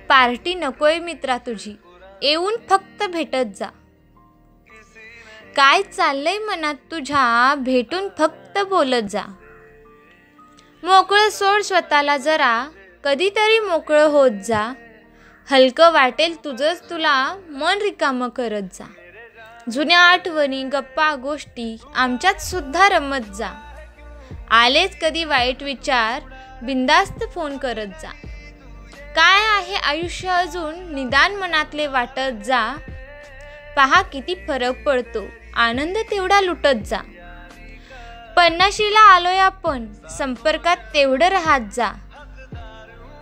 Party नकोय मित्रा तुझी, येऊन फक्त भेटत जा. काय चाललंय मनात तुझ्या, भेटून फक्त बोलत जा. मोकळं सोड स्वतःला जरा, कधीतरी मोकळं होत जा. हलकं वाटेल तुझंच तुला, मन रिकामं करत जा. जुन्या आठवणी गप्पा गोष्टी आमच्यात सुद्धा रमत जा. आलेच कधी वाईट विचार, बिंदास्त फोन करत जा. काय आहे आयुष्य अजून, निदान मनातले वाटत जा. पहा किती फरक पडतो, आनंद तेवढा लुटत जा. 50शीला आलोय आपण, संपर्कात तेवढं राहत जा.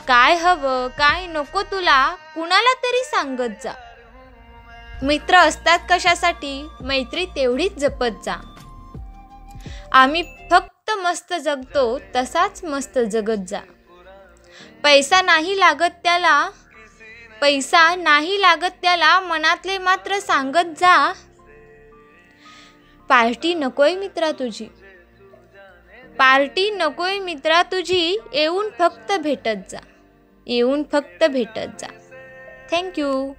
काय हवं काय नको तुला, कुणाला तरी सांगत जा. मित्र असतात कशासाठी, मैत्री तेवढीच जपत जा. आम्ही फक्त मस्त जगतो, तसाच मस्त जगत जा. पैसा नाही लागत त्याला, मनातले मात्र सांगत जा. पार्टी नकोय मित्रा तुझी, येऊन फक्त भेटत जा. Thank you.